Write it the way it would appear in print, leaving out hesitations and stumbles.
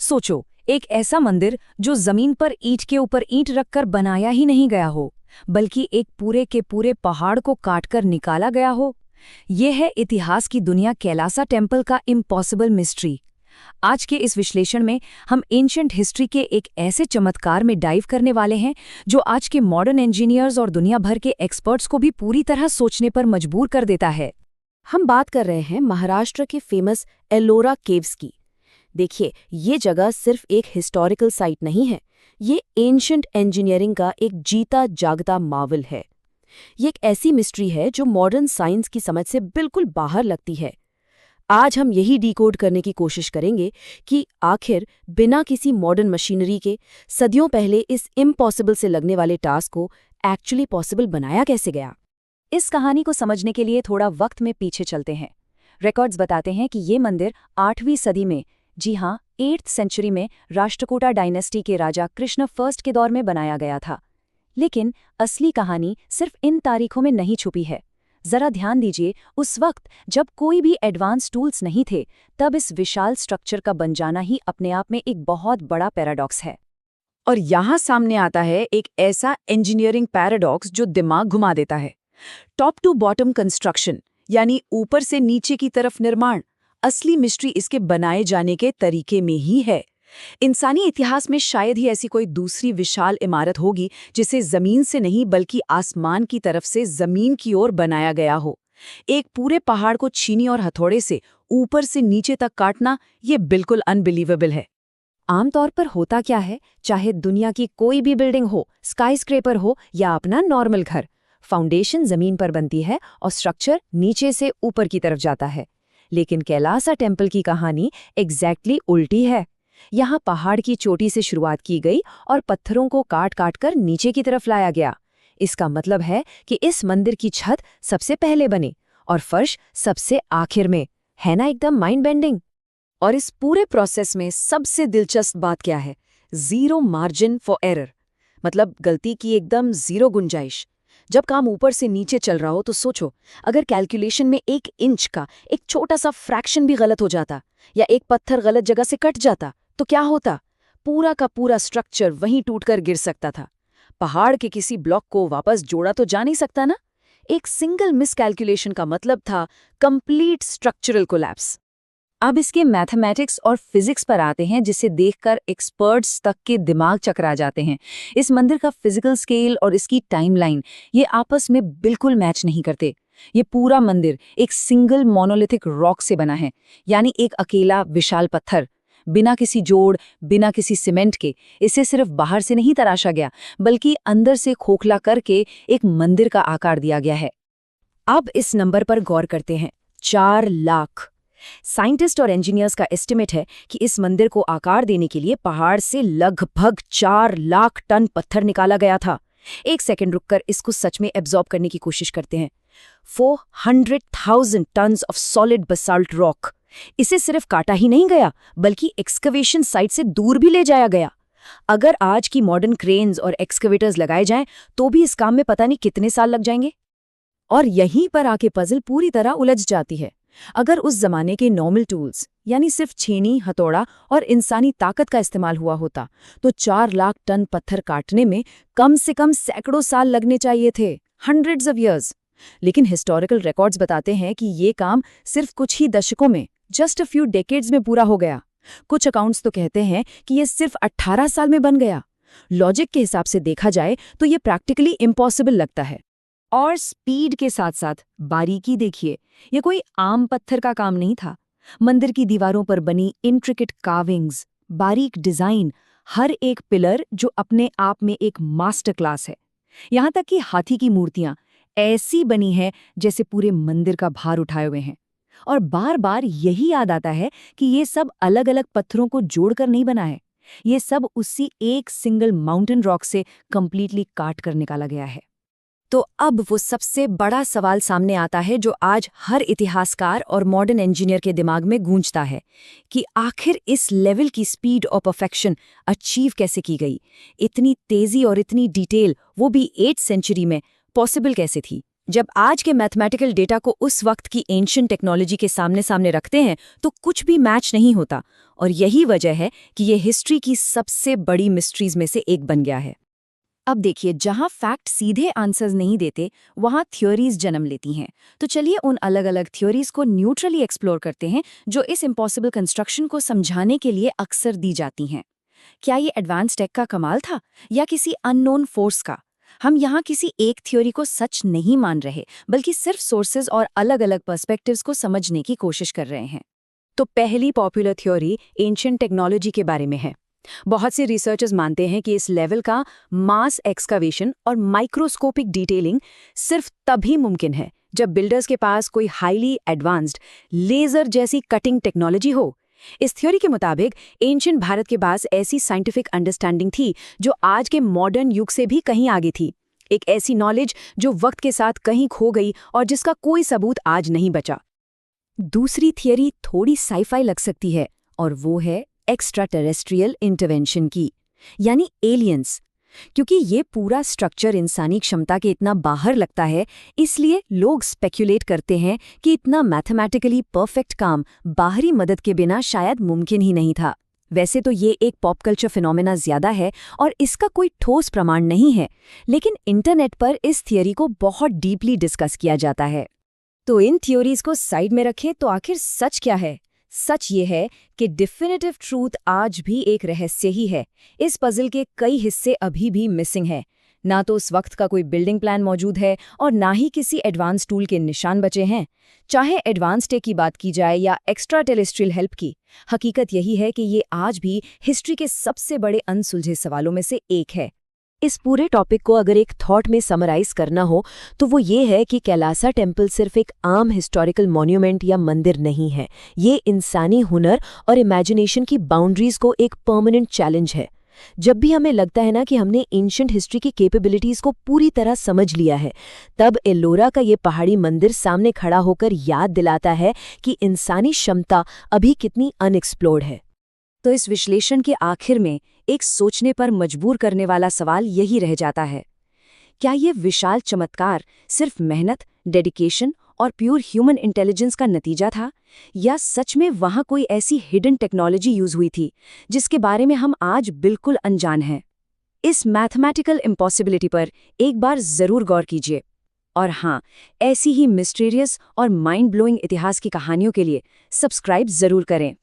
सोचो, एक ऐसा मंदिर जो जमीन पर ईंट के ऊपर ईंट रखकर बनाया ही नहीं गया हो, बल्कि एक पूरे के पूरे पहाड़ को काटकर निकाला गया हो। यह है इतिहास की दुनिया कैलासा टेम्पल का इम्पॉसिबल मिस्ट्री। आज के इस विश्लेषण में हम एंशिएंट हिस्ट्री के एक ऐसे चमत्कार में डाइव करने वाले हैं जो आज के मॉडर्न इंजीनियर्स और दुनिया भर के एक्सपर्ट्स को भी पूरी तरह सोचने पर मजबूर कर देता है। हम बात कर रहे हैं महाराष्ट्र के फेमस एलोरा केव्स की। देखिए, ये जगह सिर्फ एक हिस्टोरिकल साइट नहीं है, ये एंशिएंट इंजीनियरिंग का एक जीता जागता मार्वल है। ये एक ऐसी मिस्ट्री है जो मॉडर्न साइंस की समझ से बिल्कुल बाहर लगती है। आज हम यही डिकोड करने की कोशिश करेंगे कि आखिर बिना किसी मॉडर्न मशीनरी के सदियों पहले इस इम्पॉसिबल से लगने वाले टास्क को एक्चुअली पॉसिबल बनाया कैसे गया। इस कहानी को समझने के लिए थोड़ा वक्त में पीछे चलते हैं। रिकॉर्ड्स बताते हैं कि ये मंदिर 8वीं सदी में, जी हाँ 8th सेंचुरी में राष्ट्रकूटा डायनेस्टी के राजा कृष्ण फर्स्ट के दौर में बनाया गया था। लेकिन असली कहानी सिर्फ इन तारीखों में नहीं छुपी है। जरा ध्यान दीजिए, उस वक्त जब कोई भी एडवांस टूल्स नहीं थे, तब इस विशाल स्ट्रक्चर का बन जाना ही अपने आप में एक बहुत बड़ा पैराडॉक्स है। और यहाँ सामने आता है एक ऐसा इंजीनियरिंग पैराडॉक्स जो दिमाग घुमा देता है। टॉप टू बॉटम कंस्ट्रक्शन, यानी ऊपर से नीचे की तरफ निर्माण। असली मिस्ट्री इसके बनाए जाने के तरीके में ही है। इंसानी इतिहास में शायद ही ऐसी कोई दूसरी विशाल इमारत होगी जिसे जमीन से नहीं बल्कि आसमान की तरफ से जमीन की ओर बनाया गया हो। एक पूरे पहाड़ को छीनी और हथौड़े से ऊपर से नीचे तक काटना, ये बिल्कुल अनबिलीवेबल है। आमतौर पर होता क्या है, चाहे दुनिया की कोई भी बिल्डिंग हो, स्काईस्क्रेपर हो या अपना नॉर्मल घर, फाउंडेशन जमीन पर बनती है और स्ट्रक्चर नीचे से ऊपर की तरफ जाता है। लेकिन कैलासा टेम्पल की कहानी एग्जैक्टली उल्टी है। यहाँ पहाड़ की चोटी से शुरुआत की गई और पत्थरों को काट काट कर नीचे की तरफ लाया गया। इसका मतलब है कि इस मंदिर की छत सबसे पहले बनी और फर्श सबसे आखिर में। है ना एकदम माइंड बेंडिंग। और इस पूरे प्रोसेस में सबसे दिलचस्प बात क्या है? जीरो मार्जिन फॉर एरर, मतलब गलती की एकदम जीरो गुंजाइश। जब काम ऊपर से नीचे चल रहा हो तो सोचो, अगर कैलकुलेशन में 1 इंच का एक छोटा सा फ्रैक्शन भी गलत हो जाता या एक पत्थर गलत जगह से कट जाता तो क्या होता? पूरा का पूरा स्ट्रक्चर वहीं टूटकर गिर सकता था। पहाड़ के किसी ब्लॉक को वापस जोड़ा तो जा नहीं सकता ना। एक सिंगल मिसकैलकुलेशन का मतलब था कंप्लीट स्ट्रक्चरल कोलैप्स। अब इसके मैथमेटिक्स और फिजिक्स पर आते हैं, जिसे देखकर एक्सपर्ट्स तक के दिमाग चकरा जाते हैं। इस मंदिर का फिजिकल स्केल और इसकी टाइमलाइन ये आपस में बिल्कुल मैच नहीं करते। ये पूरा मंदिर एक सिंगल मोनोलिथिक रॉक से बना है, यानी एक अकेला विशाल पत्थर, बिना किसी जोड़, बिना किसी सीमेंट के। इसे सिर्फ बाहर से नहीं तराशा गया, बल्कि अंदर से खोखला करके एक मंदिर का आकार दिया गया है। अब इस नंबर पर गौर करते हैं, 4 लाख। साइंटिस्ट और इंजीनियर्स का एस्टिमेट है कि इस मंदिर को आकार देने के लिए पहाड़ से लगभग 4 लाख टन पत्थर निकाला गया था। एक सेकंड रुककर इसको सच में एब्जॉर्ब करने की कोशिश करते हैं। 400,000 tons of solid basalt rock. इसे सिर्फ काटा ही नहीं गया, बल्कि एक्सकवेशन साइट से दूर भी ले जाया गया। अगर आज की मॉडर्न क्रेन्स और एक्सकवेटर्स लगाए जाएं, तो भी इस काम में पता नहीं कितने साल लग जाएंगे। और यहीं पर आके पजल पूरी तरह उलझ जाती है। अगर उस जमाने के नॉर्मल टूल्स, यानी सिर्फ छेनी, हथौड़ा और इंसानी ताकत का इस्तेमाल हुआ होता, तो 4 लाख टन पत्थर काटने में कम से कम सैकड़ों साल लगने चाहिए थे, हंड्रेड्स ऑफ ईयर्स। लेकिन हिस्टोरिकल रिकॉर्ड्स बताते हैं कि ये काम सिर्फ कुछ ही दशकों में, जस्ट अ फ्यू डेकेड्स में पूरा हो गया। कुछ अकाउंट्स तो कहते हैं कि ये सिर्फ 18 साल में बन गया। लॉजिक के हिसाब से देखा जाए तो ये प्रैक्टिकली इम्पॉसिबल लगता है। और स्पीड के साथ साथ बारीकी देखिए, ये कोई आम पत्थर का काम नहीं था। मंदिर की दीवारों पर बनी इंट्रिकेट कार्विंग्स, बारीक डिजाइन, हर एक पिलर जो अपने आप में एक मास्टर क्लास है। यहाँ तक कि हाथी की मूर्तियां ऐसी बनी है जैसे पूरे मंदिर का भार उठाए हुए हैं। और बार बार यही याद आता है कि ये सब अलग अलग पत्थरों को जोड़कर नहीं बना है, ये सब उसी एक सिंगल माउंटेन रॉक से कंप्लीटली काट कर निकाला गया है। तो अब वो सबसे बड़ा सवाल सामने आता है जो आज हर इतिहासकार और मॉडर्न इंजीनियर के दिमाग में गूंजता है कि आखिर इस लेवल की स्पीड और परफेक्शन अचीव कैसे की गई। इतनी तेजी और इतनी डिटेल, वो भी 8th सेंचुरी में, पॉसिबल कैसे थी? जब आज के मैथमेटिकल डेटा को उस वक्त की एंशिएंट टेक्नोलॉजी के सामने सामने रखते हैं तो कुछ भी मैच नहीं होता, और यही वजह है कि ये हिस्ट्री की सबसे बड़ी मिस्ट्रीज में से एक बन गया है। अब देखिए, जहां फैक्ट सीधे आंसर्स नहीं देते वहां थ्योरीज जन्म लेती हैं। तो चलिए उन अलग अलग थ्योरीज को न्यूट्रली एक्सप्लोर करते हैं जो इस इम्पॉसिबल कंस्ट्रक्शन को समझाने के लिए अक्सर दी जाती हैं। क्या ये एडवांस टेक का कमाल था या किसी अननोन फोर्स का? हम यहाँ किसी एक थ्योरी को सच नहीं मान रहे, बल्कि सिर्फ सोर्सेज और अलग अलग पर्सपेक्टिव्स को समझने की कोशिश कर रहे हैं। तो पहली पॉपुलर थ्योरी एंशिएंट टेक्नोलॉजी के बारे में है। बहुत से रिसर्चर्स मानते हैं कि इस लेवल का मास एक्सकवेशन और माइक्रोस्कोपिक डिटेलिंग सिर्फ तभी मुमकिन है जब बिल्डर्स के पास कोई हाईली एडवांस्ड लेजर जैसी कटिंग टेक्नोलॉजी हो। इस थ्योरी के मुताबिक एंशिएंट भारत के पास ऐसी साइंटिफिक अंडरस्टैंडिंग थी जो आज के मॉडर्न युग से भी कहीं आगे थी। एक ऐसी नॉलेज जो वक्त के साथ कहीं खो गई और जिसका कोई सबूत आज नहीं बचा। दूसरी थियरी थोड़ी साइफाई लग सकती है, और वो है एक्स्ट्रा टेरेस्ट्रियल इंटरवेंशन की, यानी एलियंस। क्योंकि ये पूरा स्ट्रक्चर इंसानी क्षमता के इतना बाहर लगता है, इसलिए लोग स्पेक्युलेट करते हैं कि इतना मैथमेटिकली परफेक्ट काम बाहरी मदद के बिना शायद मुमकिन ही नहीं था। वैसे तो ये एक पॉप कल्चर फिनोमेना ज्यादा है और इसका कोई ठोस प्रमाण नहीं है, लेकिन इंटरनेट पर इस थियरी को बहुत डीपली डिस्कस किया जाता है। तो इन थ्योरीज को साइड में रखें तो आखिर सच क्या है? सच ये है कि डिफिनिटिव ट्रूथ आज भी एक रहस्य ही है। इस पजल के कई हिस्से अभी भी मिसिंग हैं। ना तो उस वक्त का कोई बिल्डिंग प्लान मौजूद है और ना ही किसी एडवांस टूल के निशान बचे हैं। चाहे एडवांस टेक की बात की जाए या एक्स्ट्रा टेरेस्ट्रियल हेल्प की, हकीकत यही है कि ये आज भी हिस्ट्री के सबसे बड़े अनसुलझे सवालों में से एक है। इस पूरे टॉपिक को अगर एक थॉट में समराइज करना हो तो वो ये है कि कैलासा टेम्पल सिर्फ एक आम हिस्टोरिकल मॉन्यूमेंट या मंदिर नहीं है। ये इंसानी हुनर और इमेजिनेशन की बाउंड्रीज को एक परमानेंट चैलेंज है। जब भी हमें लगता है ना कि हमने एंशिएंट हिस्ट्री की कैपेबिलिटीज को पूरी तरह समझ लिया है, तब एलोरा का ये पहाड़ी मंदिर सामने खड़ा होकर याद दिलाता है कि इंसानी क्षमता अभी कितनी अनएक्सप्लोर्ड है। तो इस विश्लेषण के आखिर में एक सोचने पर मजबूर करने वाला सवाल यही रह जाता है, क्या ये विशाल चमत्कार सिर्फ मेहनत, डेडिकेशन और प्योर ह्यूमन इंटेलिजेंस का नतीजा था, या सच में वहाँ कोई ऐसी हिडन टेक्नोलॉजी यूज हुई थी जिसके बारे में हम आज बिल्कुल अनजान हैं? इस मैथमेटिकल इम्पॉसिबिलिटी पर एक बार जरूर गौर कीजिए। और हाँ, ऐसी ही मिस्टीरियस और माइंड ब्लोइंग इतिहास की कहानियों के लिए सब्सक्राइब जरूर करें।